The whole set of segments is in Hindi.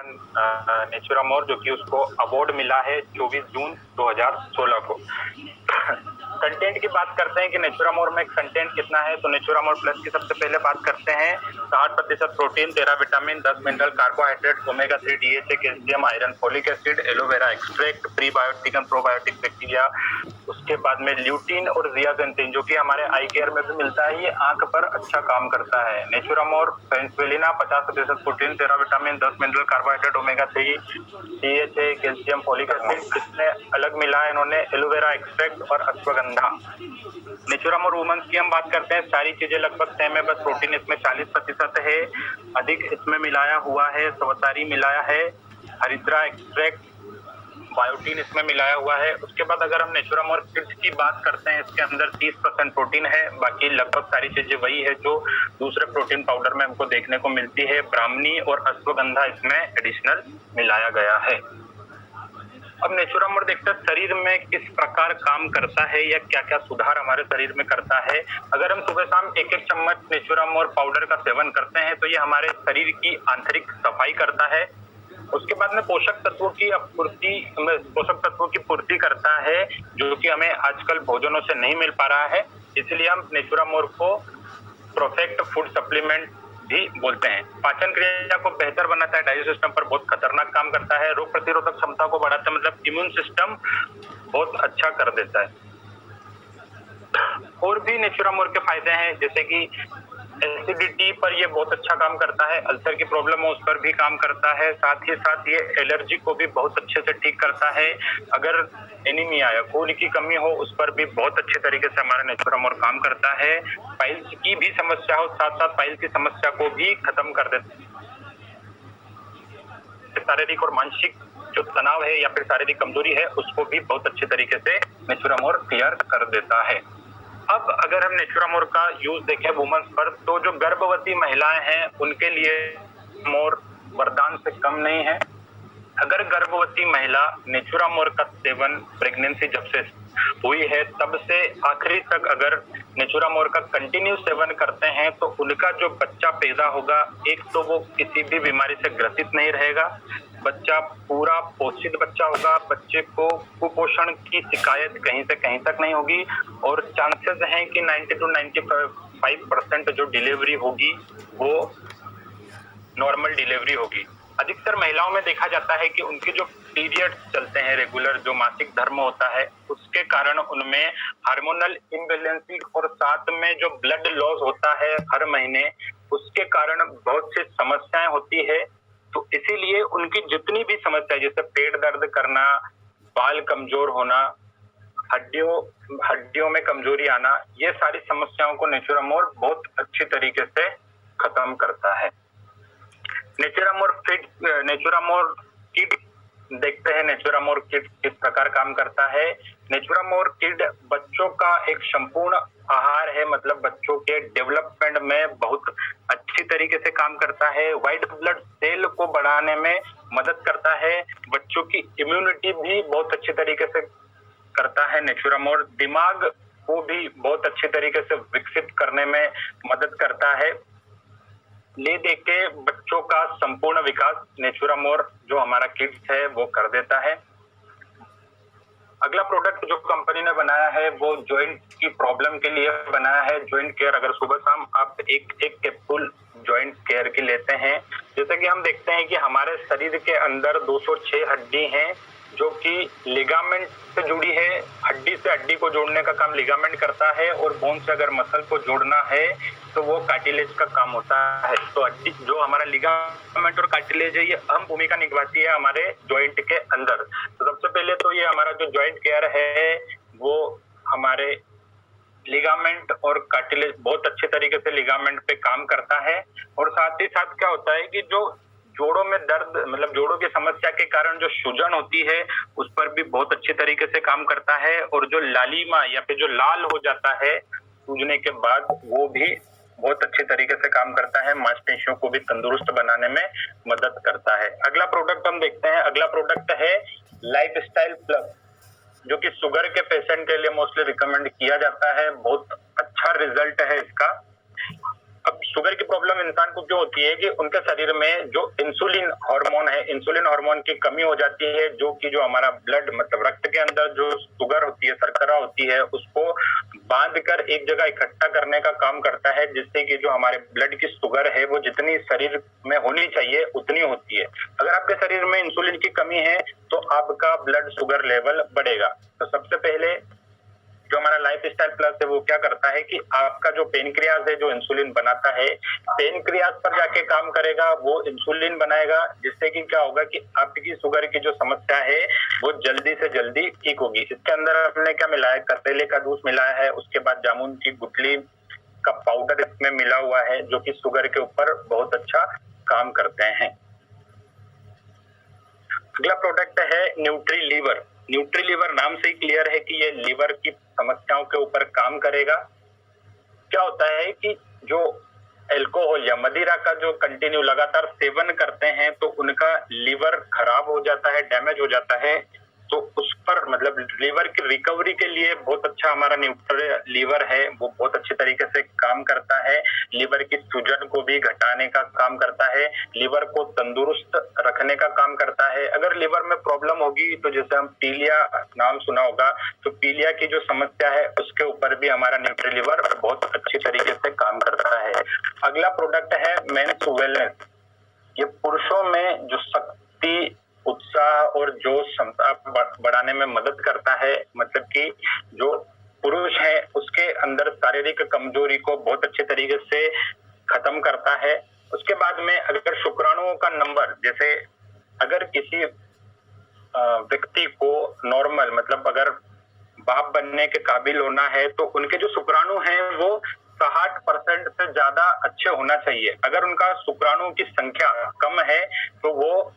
नेचुरामोर, जो कि उसको अवार्ड मिला है 24 जून 2016 को। कंटेंट की बात करते हैं कि नेचुरामोर में कंटेंट कितना है, तो नेचुरामोर प्लस की सबसे पहले बात करते हैं। 60% protein, 13 vitamin, 10 mineral, carbohydrate, omega 3, DHA, calcium, iron, folic acid, aloe vera extract, prebiotic and probiotic bacteria, उसके बाद में ल्यूटीन और जियासेंथिन, जो कि हमारे आई केयर में भी मिलता है। ये आंख पर अच्छा काम करता है। नेचुरामोर फेंसुलिना 50% protein, 13 vitamin, 10 mineral, carbohydrate, omega 3, DHA, calcium, folic acid. इसमें अलग मिला है इन्होंने एलोवेरा एक्सट्रैक्ट और अश्वगंधा। नेचुरामोर वुमेन्स की हम बात करते हैं, सारी चीजें लगभग सेम है, बस प्रोटीन इसमें 40% है, अधिक इसमें मिलाया हुआ है, सवसारी मिलाया है, हरिद्रा एक्सट्रैक्ट, बायोटीन इसमें मिलाया हुआ है। उसके बाद अगर हम नेचुरामोर किड्स की बात करते हैं, इसके अंदर 30% प्रोटीन है, बाकी लगभग सारी चीजें वही है जो दूसरे प्रोटीन पाउडर में हमको देखने को मिलती है। ब्राह्मणी और अश्वगंधा इसमें एडिशनल मिलाया गया है। अब नेचुरामोर देखते हैं शरीर में किस प्रकार काम करता है या क्या क्या सुधार हमारे शरीर में करता है। अगर हम सुबह शाम एक एक चम्मच नेचुरामोर पाउडर का सेवन करते हैं तो ये हमारे शरीर की आंतरिक सफाई करता है। उसके बाद में पोषक तत्वों की पूर्ति करता है, जो कि हमें आजकल भोजनों से नहीं मिल पा रहा है। इसलिए हम नेचुरामोर को परफेक्ट फूड सप्लीमेंट भी बोलते हैं। पाचन क्रिया को बेहतर बनाता है, डाइजेस्ट सिस्टम पर बहुत खतरनाक काम करता है, रोग प्रतिरोधक क्षमता को बढ़ाता है, मतलब इम्यून सिस्टम बहुत अच्छा कर देता है। और भी नेचुरामोर के फायदे हैं, जैसे कि एसिडिटी पर ये बहुत अच्छा काम करता है, अल्सर की प्रॉब्लम हो उस पर भी काम करता है, साथ ही साथ ये एलर्जी को भी बहुत अच्छे से ठीक करता है। अगर एनीमिया या खून की कमी हो उस पर भी बहुत अच्छे तरीके से हमारा नेचुरामोर काम करता है। पाइल्स की भी समस्या हो, साथ साथ पाइल्स की समस्या को भी खत्म कर देता है। शारीरिक और मानसिक जो तनाव है या फिर शारीरिक कमजोरी है उसको भी बहुत अच्छे तरीके से नेचुरामोर क्लियर कर देता है। अब अगर हम नेचुरामोर का यूज देखें वुमेन्स पर, तो जो गर्भवती महिलाएं हैं उनके लिए मोर वरदान से कम नहीं है। अगर गर्भवती महिला नेचुरामोर का सेवन प्रेगनेंसी जब से हुई है तब से आखिरी तक अगर नेचुरामोर का कंटिन्यू सेवन करते हैं तो उनका जो बच्चा पैदा होगा, एक तो वो किसी भी बीमारी से ग्रसित नहीं रहेगा, बच्चा पूरा पोषित बच्चा होगा, बच्चे को कुपोषण की शिकायत कहीं से कहीं तक नहीं होगी, और चांसेस हैं कि 90 to 95% जो डिलीवरी होगी वो नॉर्मल डिलीवरी होगी। अधिकतर महिलाओं में देखा जाता है कि उनके जो पीरियड चलते हैं रेगुलर, जो मासिक धर्म होता है, उसके कारण उनमें हार्मोनल इम्बैलेंसी और साथ में जो ब्लड लॉस होता है हर महीने, उसके कारण बहुत सी समस्याएं होती है। तो इसीलिए उनकी जितनी भी समस्या, जैसे पेट दर्द करना, बाल कमजोर होना, हड्डियों में कमजोरी आना, ये सारी समस्याओं को नेचुरामोर बहुत अच्छी तरीके से खत्म करता है। नेचुरामोर किड देखते हैं, नेचुरामोर किड किस प्रकार काम करता है। नेचुरामोर किड बच्चों का एक संपूर्ण आहार है, मतलब बच्चों के डेवलपमेंट में बहुत अच्छी तरीके से काम करता है। व्हाइट ब्लड सेल को बढ़ाने में मदद करता है, बच्चों की इम्यूनिटी भी बहुत अच्छी तरीके से करता है। नेचुरामोर दिमाग को भी बहुत अच्छी तरीके से विकसित करने में मदद करता है। ले दे के बच्चों का संपूर्ण विकास नेचुरामोर जो हमारा किड्स है वो कर देता है। अगला प्रोडक्ट जो कंपनी ने बनाया है वो जॉइंट की प्रॉब्लम के लिए बनाया है। जॉइंट केयर, अगर सुबह शाम आप एक कैप्सूल जॉइंट केयर की लेते हैं, जैसे कि हम देखते हैं कि हमारे शरीर के अंदर 206 हड्डी हैं जो कि लिगामेंट से जुड़ी है। हड्डी से हड्डी को जोड़ने का काम लिगामेंट करता है, और बोन से अगर मसल को जोड़ना है तो वो कार्टिलेज का काम होता है। तो हड्डी जो हमारा लिगामेंट और कार्टिलेज है ये अहम भूमिका निभाती है हमारे जॉइंट के अंदर। तो सबसे पहले तो ये हमारा जो जॉइंट केयर है वो हमारे लिगामेंट और कार्टिलेज, बहुत अच्छे तरीके से लिगामेंट पे काम करता है। और साथ ही साथ क्या होता है कि जो जोड़ों में दर्द, मतलब जोड़ों की समस्या के कारण जो सूजन होती है उस पर भी बहुत अच्छे तरीके से काम करता है। और जो लालिमा या फिर जो लाल हो जाता है सूजने के बाद, वो भी बहुत अच्छे तरीके से काम करता है, मांसपेशियों को भी तंदुरुस्त बनाने में मदद करता है। अगला प्रोडक्ट हम देखते हैं, अगला प्रोडक्ट है लाइफस्टाइल प्लस, जो कि शुगर के पेशेंट के लिए मोस्टली रिकमेंड किया जाता है। बहुत अच्छा रिजल्ट है इसका। अब शुगर की प्रॉब्लम इंसान को क्यों होती है कि उनके शरीर में जो इंसुलिन हार्मोन है, इंसुलिन हार्मोन की कमी हो जाती है, जो कि जो हमारा ब्लड मतलब रक्त के अंदर जो शुगर होती है, शर्करा होती है, उसको बांध कर एक जगह इकट्ठा करने का काम करता है, जिससे कि जो हमारे ब्लड की शुगर है वो जितनी शरीर में होनी चाहिए उतनी होती है। अगर आपके शरीर में इंसुलिन की कमी है तो आपका ब्लड शुगर लेवल बढ़ेगा। तो सबसे पहले जो हमारा लाइफस्टाइल प्लस है वो क्या करता है कि आपका जो पेनक्रियाज है जो इंसुलिन बनाता है, पेनक्रियाज पर जाके काम करेगा, वो इंसुलिन बनाएगा, जिससे कि क्या होगा कि आपकी शुगर की जो समस्या है वो जल्दी से जल्दी ठीक होगी। इसके अंदर हमने क्या मिलाया है, करेले का जूस मिलाया है, उसके बाद जामुन की गुठली का पाउडर इसमें मिला हुआ है, जो कि शुगर के ऊपर बहुत अच्छा काम करते हैं। अगला प्रोडक्ट है न्यूट्री लीवर। न्यूट्री लीवर नाम से ही क्लियर है कि ये लीवर की समस्याओं के ऊपर काम करेगा। क्या होता है कि जो अल्कोहल या मदिरा का जो कंटिन्यू लगातार सेवन करते हैं तो उनका लीवर खराब हो जाता है, डैमेज हो जाता है, तो उस पर मतलब लीवर की रिकवरी के लिए बहुत अच्छा हमारा न्यूट्री लीवर है, वो बहुत अच्छे तरीके से काम करता है। लीवर की सूजन को भी घटाने का काम करता है, लीवर को तंदुरुस्त रखने का काम करता है। अगर लीवर में प्रॉब्लम होगी तो जैसे हम पीलिया नाम सुना होगा, तो पीलिया की जो समस्या है उसके ऊपर भी हमारा न्यूट्री लीवर बहुत अच्छी तरीके से काम करता है। अगला प्रोडक्ट है मेंस वेलनेस। ये पुरुषों में जो शक्ति, उत्साह और जोश क्षमता बढ़ाने में मदद करता है। मतलब कि जो पुरुष है उसके अंदर शारीरिक कमजोरी को बहुत अच्छे तरीके से खत्म करता है। उसके बाद में अगर शुक्राणुओं का नंबर, जैसे अगर किसी व्यक्ति को नॉर्मल मतलब अगर बाप बनने के काबिल होना है तो उनके जो शुक्राणु हैं वो 60% से ज्यादा अच्छे होना चाहिए। अगर उनका शुक्राणु की संख्या कम है तो वो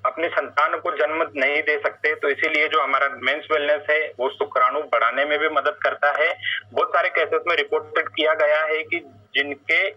अपने संतान को जन्म नहीं दे सकते। तो इसीलिए जो हमारा मेंस वेलनेस है वो शुक्राणु बढ़ाने में भी मदद करता है। बहुत सारे केसेस में रिपोर्टेड किया गया है कि जिनके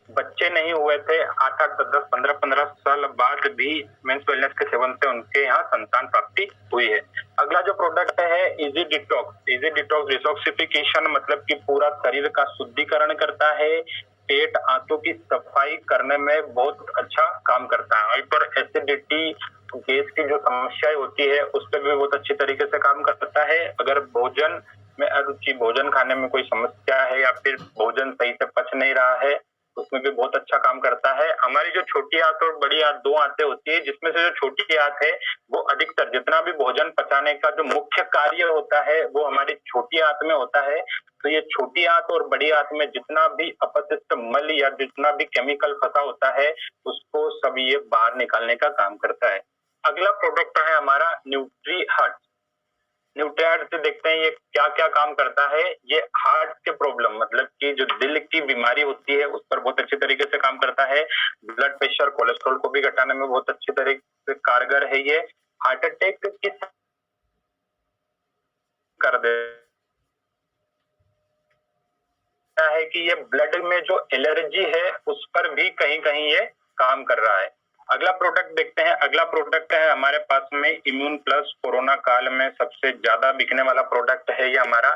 बच्चे नहीं हुए थे 8-8, 10-10, 15-15 साल बाद भी मेंस वेलनेस के सेवन से उनके यहाँ संतान प्राप्ति हुई है। अगला जो प्रोडक्ट है easy detox. Easy detox detoxification मतलब कि पूरा शरीर का शुद्धिकरण करता है, पेट आंतों की सफाई करने में बहुत अच्छा काम करता है। हाइपर एसिडिटी, गैस की जो समस्याएं होती है उस पर भी बहुत अच्छी तरीके से काम करता है। अगर भोजन में अरुचि, भोजन खाने में कोई समस्या है या फिर भोजन सही से पच नहीं रहा है, उसमें भी बहुत अच्छा काम करता है। हमारी जो छोटी आंत और बड़ी आंत दो आंतें होती है, जिसमें से जो छोटी आंत है वो अधिकतर जितना भी भोजन पचाने का जो मुख्य कार्य होता है वो हमारी छोटी आंत में होता है। तो ये छोटी आंत और बड़ी आंत में जितना भी अपशिष्ट मल या जितना भी केमिकल फंसा होता है उसको सब ये बाहर निकालने का काम करता है। अगला प्रोडक्ट है हमारा न्यूट्री हार्ट। न्यूट्री हार्ट से देखते हैं ये क्या क्या काम करता है। ये हार्ट के प्रॉब्लम मतलब कि जो दिल की बीमारी होती है उस पर बहुत अच्छे तरीके से काम करता है। ब्लड प्रेशर, कोलेस्ट्रॉल को भी घटाने में बहुत अच्छे तरीके से कारगर है। ये हार्ट अटैक की कर देता है कि ये ब्लड में जो एलर्जी है उस पर भी कहीं कहीं ये काम कर रहा है। अगला प्रोडक्ट देखते हैं। अगला प्रोडक्ट है हमारे पास में इम्यून प्लस। कोरोना काल में सबसे ज्यादा बिकने वाला प्रोडक्ट है ये हमारा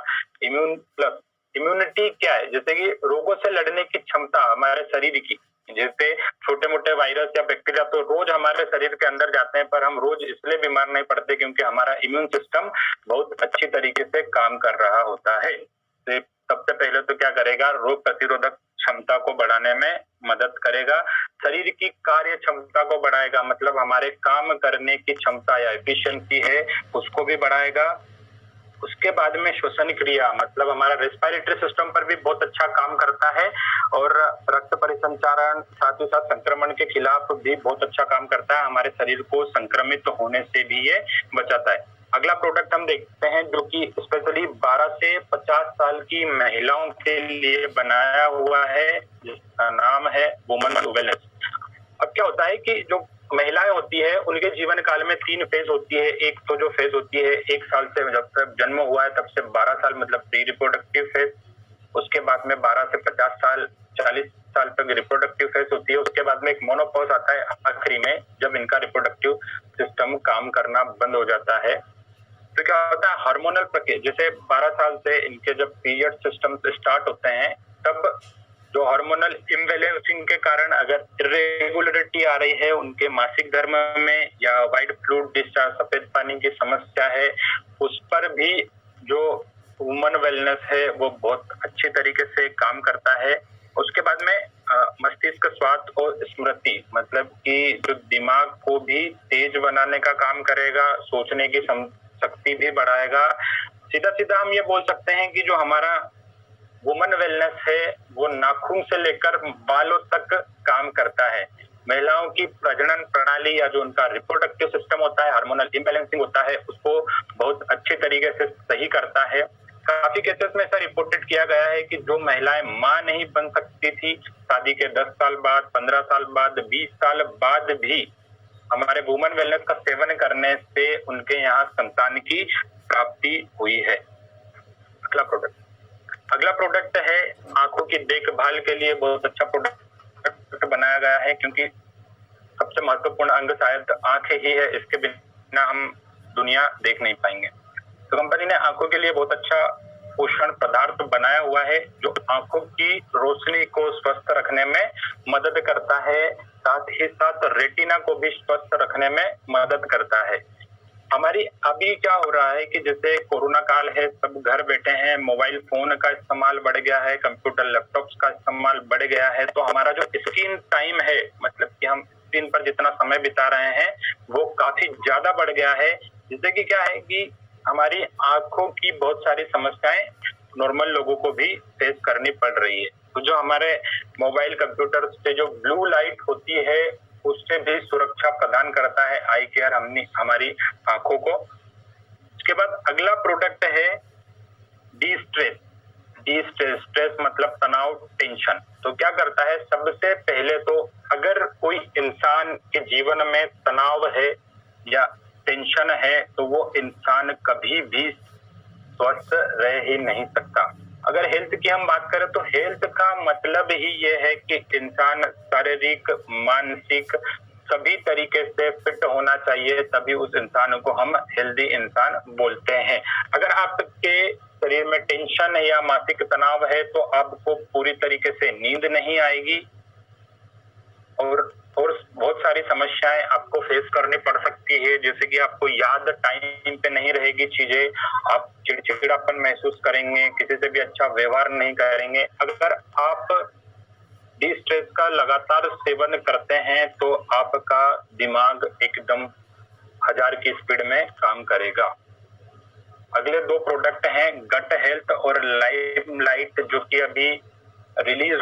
इम्यून प्लस। इम्यूनिटी क्या है? जैसे कि रोगों से लड़ने की क्षमता हमारे शरीर की, जैसे छोटे मोटे वायरस या बैक्टीरिया तो रोज हमारे शरीर के अंदर जाते हैं, पर हम रोज इसलिए बीमार नहीं पड़ते क्योंकि हमारा इम्यून सिस्टम बहुत अच्छी तरीके से काम कर रहा होता है। तो सबसे पहले तो क्या करेगा, रोग प्रतिरोधक क्षमता को बढ़ाने में मदद करेगा। शरीर की कार्य क्षमता को बढ़ाएगा, मतलब हमारे काम करने की क्षमता या एफिशिएंसी है उसको भी बढ़ाएगा। उसके बाद में श्वसन क्रिया मतलब हमारा रेस्पिरेटरी सिस्टम पर भी बहुत अच्छा काम करता है और रक्त परिसंचारण, साथ ही साथ संक्रमण के खिलाफ भी बहुत अच्छा काम करता है। हमारे शरीर को संक्रमित होने से भी ये बचाता है। अगला प्रोडक्ट हम देखते हैं जो कि स्पेशली 12 से 50 साल की महिलाओं के लिए बनाया हुआ है, जिसका नाम है वुमन वेलनेस। अब क्या होता है कि जो महिलाएं होती है उनके जीवन काल में 3 फेज होती है। एक तो जो फेज होती है 1 साल से जब तक जन्म हुआ है तब से 12 साल मतलब प्री रिप्रोडक्टिव फेज। उसके बाद में 12 से 50 साल 40 साल तक रिप्रोडक्टिव फेज होती है। उसके बाद में एक मोनोपॉज आता है आखिरी में, जब इनका रिप्रोडक्टिव सिस्टम काम करना बंद हो जाता है। तो क्या होता है, हार्मोनल प्रक्रिया, जैसे 12 साल से इनके जब पीरियड सिस्टम स्टार्ट होते हैं तब जो हार्मोनल इम्बैलेंसिंग के कारण अगर इरेगुलरिटी आ रही है उनके मासिक धर्म में या वाइट फ्लूइड डिस्चार्ज सफेद पानी की समस्या है, उस पर भी जो वुमन वेलनेस है वो बहुत अच्छी तरीके से काम करता है। उसके बाद में मस्तिष्क स्वास्थ्य और स्मृति मतलब कि जो दिमाग को भी तेज बनाने का काम करेगा, सोचने की शक्ति भी बढ़ाएगा। सीधा-सीधा हम ये बोल सकते हैं कि जो हमारा वुमन वेलनेस है वो नाखून से लेकर बालों तक काम करता है। महिलाओं की प्रजनन प्रणाली या जो उनका रिप्रोडक्टिव सिस्टम होता है, हार्मोनल इम्बैलेंसिंग होता है, उसको बहुत अच्छे तरीके से सही करता है। काफी केसेस में ऐसा रिपोर्टेड किया गया है कि जो महिलाएं मां नहीं बन सकती थी, शादी के 10 साल बाद, 15 साल बाद, 20 साल बाद भी हमारे वुमन वेलनेस का सेवन करने से उनके यहाँ संतान की प्राप्ति हुई है। अगला प्रोडक्ट है आंखों की देखभाल के लिए बहुत अच्छा प्रोडक्ट बनाया गया है, क्योंकि सबसे महत्वपूर्ण अंग शायद आंखें ही है, इसके बिना हम दुनिया देख नहीं पाएंगे। तो कंपनी ने आंखों के लिए बहुत अच्छा पोषण पदार्थ बनाया हुआ है जो आंखों की रोशनी को स्वस्थ रखने में मदद करता है, साथ ही साथ रेटिना को भी स्वस्थ रखने में मदद करता है। हमारी अभी क्या हो रहा है कि जैसे कोरोना काल है, सब घर बैठे हैं, मोबाइल फोन का इस्तेमाल बढ़ गया है, कंप्यूटर लैपटॉप्स का इस्तेमाल बढ़ गया है, तो हमारा जो स्क्रीन टाइम है मतलब कि हम स्क्रीन पर जितना समय बिता रहे हैं वो काफी ज्यादा बढ़ गया है, जिससे कि क्या है कि हमारी आंखों की बहुत सारी समस्याएं नॉर्मल लोगों को भी फेस करनी पड़ रही है। तो जो हमारे मोबाइल कंप्यूटर से जो ब्लू लाइट होती है उससे भी सुरक्षा प्रदान करता है आई केयर हमारी आंखों को। उसके बाद अगला प्रोडक्ट है डी स्ट्रेस। स्ट्रेस मतलब तनाव, टेंशन। तो क्या करता है, सबसे पहले तो अगर कोई इंसान के जीवन में तनाव है या टेंशन है तो वो इंसान कभी भी स्वस्थ रह ही नहीं सकता। अगर हेल्थ की हम बात करें तो हेल्थ का मतलब ही ये है कि इंसान शारीरिक, मानसिक सभी तरीके से फिट होना चाहिए, तभी उस इंसान को हम हेल्दी इंसान बोलते हैं। अगर आपके शरीर में टेंशन या मानसिक तनाव है तो आपको पूरी तरीके से नींद नहीं आएगी और बहुत सारी समस्याएं आपको फेस करनी पड़ सकती है, जैसे कि आपको याद टाइम पे नहीं रहेगी चीजें, आप चिड़चिड़ापन महसूस करेंगे, किसी से भी अच्छा व्यवहार नहीं करेंगे। अगर आप डी स्ट्रेस का लगातार सेवन करते हैं तो आपका दिमाग एकदम 1000 की स्पीड में काम करेगा। अगले 2 प्रोडक्ट हैं गट हेल्थ और लाइमलाइट, जो कि अभी रिलीज